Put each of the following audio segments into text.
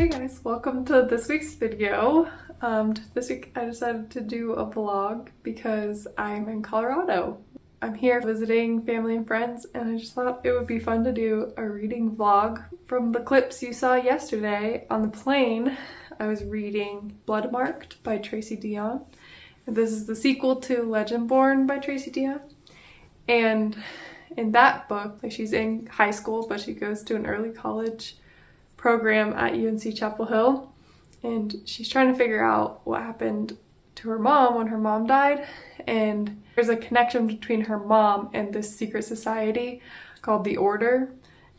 Hey guys, welcome to this week's video. This week I decided to do a vlog because I'm in Colorado. I'm here visiting family and friends, and I just thought it would be fun to do a reading vlog. From the clips you saw yesterday on the plane, I was reading Bloodmarked by Tracy Deonn. This is the sequel to Legendborn by Tracy Deonn. And in that book, she's in high school, but she goes to an early college program at UNC Chapel Hill, and she's trying to figure out what happened to her mom when her mom died. And there's a connection between her mom and this secret society called the Order,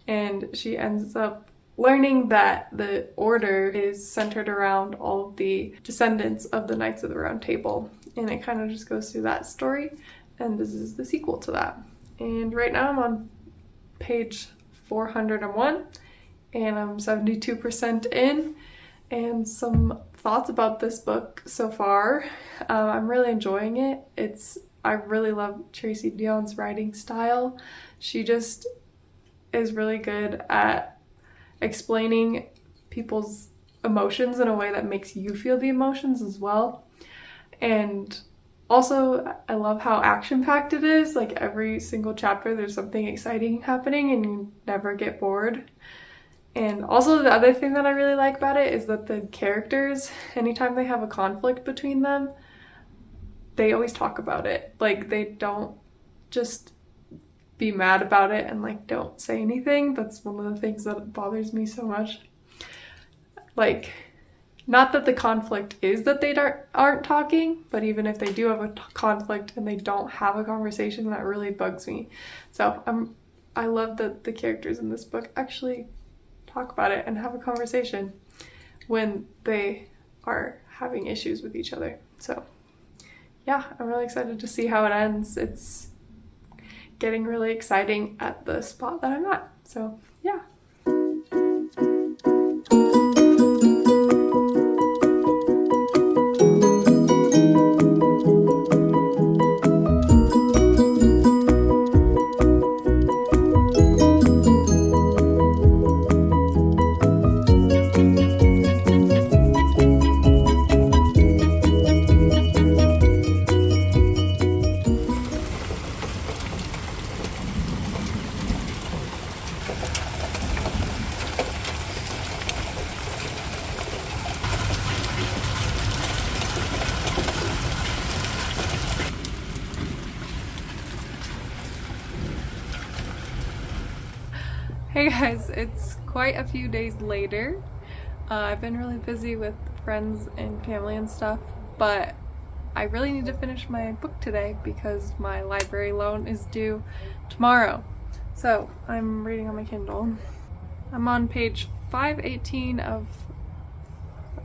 and she ends up learning that the Order is centered around all of the descendants of the Knights of the Round Table, and it kind of just goes through that story, and this is the sequel to that. And right now I'm on page 401, and I'm 72% in. And some thoughts about this book so far. I'm really enjoying it. I really love Tracy Deonn's writing style. She just is really good at explaining people's emotions in a way that makes you feel the emotions as well. And also, I love how action-packed it is. Like every single chapter, there's something exciting happening and you never get bored. And also the other thing that I really like about it is that the characters, anytime they have a conflict between them, they always talk about it. Like, they don't just be mad about it and like don't say anything. That's one of the things that bothers me so much. Like, not that the conflict is that they aren't talking, but even if they do have a conflict and they don't have a conversation, that really bugs me. So I love that the characters in this book actually talk about it and have a conversation when they are having issues with each other. So yeah, I'm really excited to see how it ends. It's getting really exciting at the spot that I'm at. So yeah. Hey guys, it's quite a few days later. I've been really busy with friends and family and stuff, but I really need to finish my book today because my library loan is due tomorrow. So I'm reading on my Kindle. I'm on page 518 of,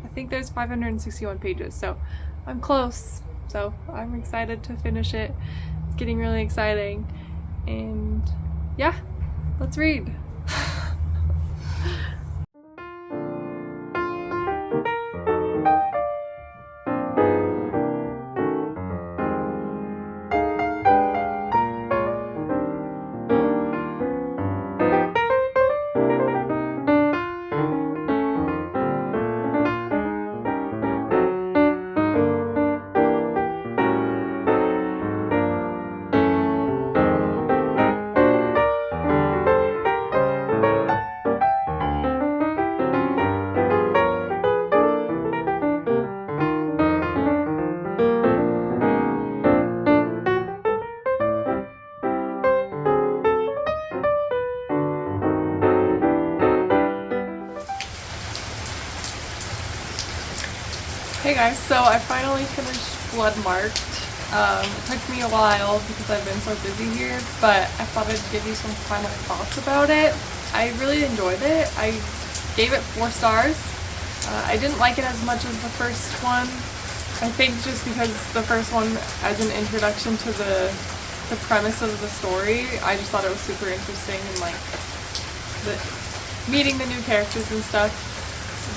I think there's 561 pages, so I'm close. So I'm excited to finish it. It's getting really exciting, and yeah, let's read. Hey guys, so I finally finished Bloodmarked. It took me a while because I've been so busy here, but I thought I'd give you some final thoughts about it. I really enjoyed it. I gave it 4 stars. I didn't like it as much as the first one. I think just because the first one, as an introduction to the premise of the story, I just thought it was super interesting, and like meeting the new characters and stuff.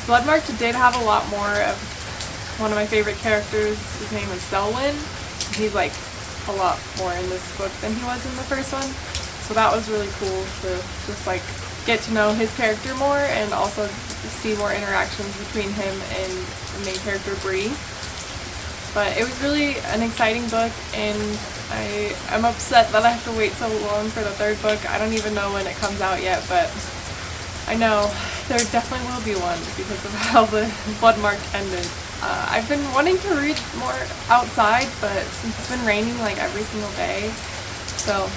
Bloodmarked did have a lot more of one of my favorite characters. His name is Selwyn. He's like a lot more in this book than he was in the first one. So that was really cool to just like get to know his character more and also see more interactions between him and the main character Bree. But it was really an exciting book, and I'm upset that I have to wait so long for the third book. I don't even know when it comes out yet, but I know there definitely will be one because of how the Bloodmarked ended. I've been wanting to read more outside, but since it's been raining like every single day, so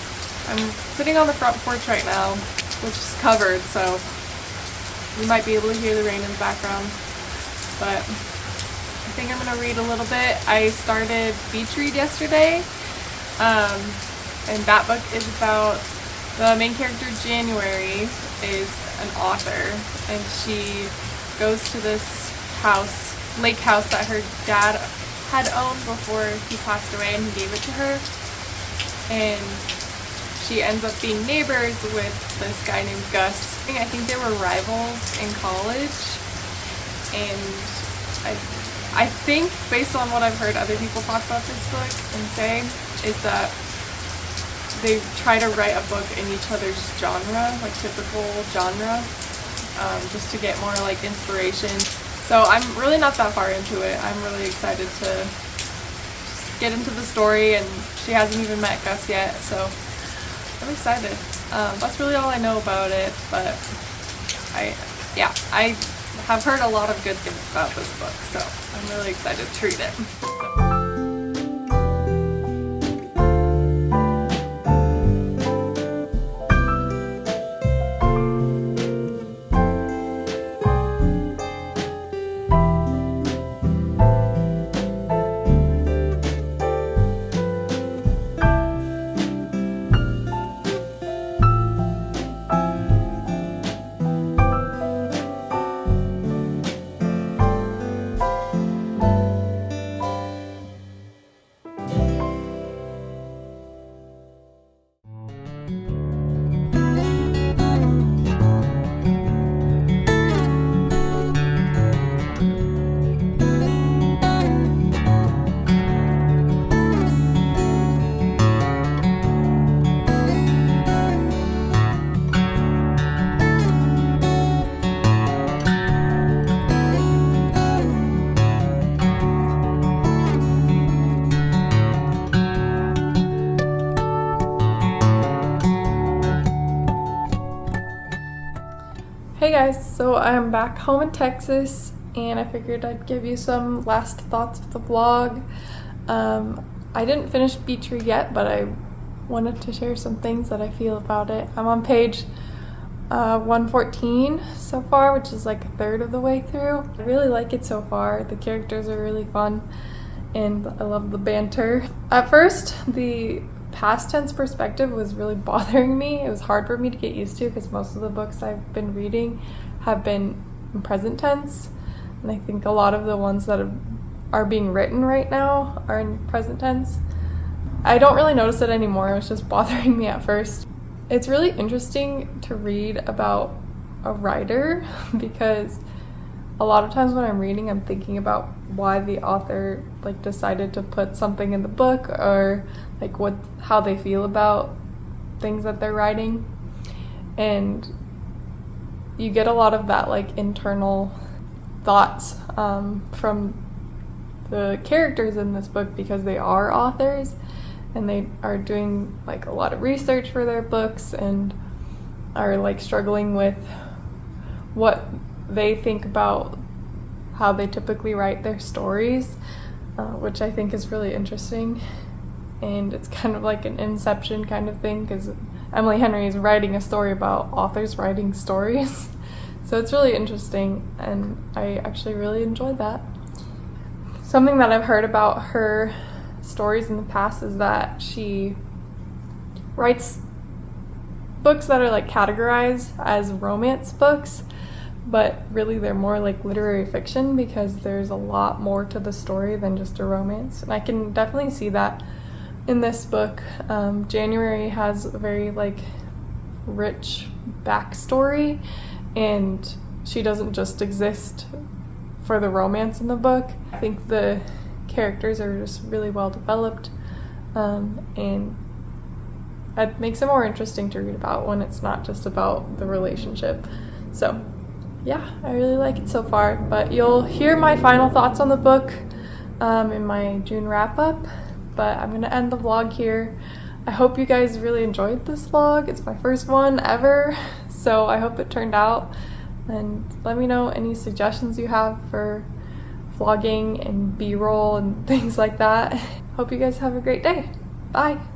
I'm sitting on the front porch right now, which is covered, so you might be able to hear the rain in the background, but I think I'm gonna read a little bit. I started Beach Read yesterday, and that book is about the main character. January is an author, and she goes to this lake house that her dad had owned before he passed away, and he gave it to her, and she ends up being neighbors with this guy named Gus. I think they were rivals in college, and I think, based on what I've heard other people talk about this book and say, is that they try to write a book in each other's genre, like typical genre, just to get more like inspiration. So I'm really not that far into it. I'm really excited to just get into the story, and she hasn't even met Gus yet, so I'm excited. That's really all I know about it, but I have heard a lot of good things about this book, so I'm really excited to read it. Hey guys, so I'm back home in Texas, and I figured I'd give you some last thoughts of the vlog. I didn't finish Beach Read yet, but I wanted to share some things that I feel about it. I'm on page 114 so far, which is like a third of the way through. I really like it so far. The characters are really fun, and I love the banter. At first, the past tense perspective was really bothering me. It was hard for me to get used to because most of the books I've been reading have been in present tense, and I think a lot of the ones that are being written right now are in present tense. I don't really notice it anymore. It was just bothering me at first. It's really interesting to read about a writer because a lot of times when I'm reading, I'm thinking about why the author like decided to put something in the book, or like how they feel about things that they're writing, and you get a lot of that like internal thoughts from the characters in this book because they are authors and they are doing like a lot of research for their books and are like struggling with what they think about how they typically write their stories, which I think is really interesting. And it's kind of like an Inception kind of thing because Emily Henry is writing a story about authors writing stories. So it's really interesting, and I actually really enjoyed that. Something that I've heard about her stories in the past is that she writes books that are like categorized as romance books, but really they're more like literary fiction because there's a lot more to the story than just a romance. And I can definitely see that in this book. January has a very like rich backstory, and she doesn't just exist for the romance in the book. I think the characters are just really well developed, and it makes it more interesting to read about when it's not just about the relationship. So yeah, I really like it so far, but you'll hear my final thoughts on the book in my June wrap-up, but I'm gonna end the vlog here. I hope you guys really enjoyed this vlog. It's my first one ever, so I hope it turned out, and let me know any suggestions you have for vlogging and b-roll and things like that. Hope you guys have a great day. Bye!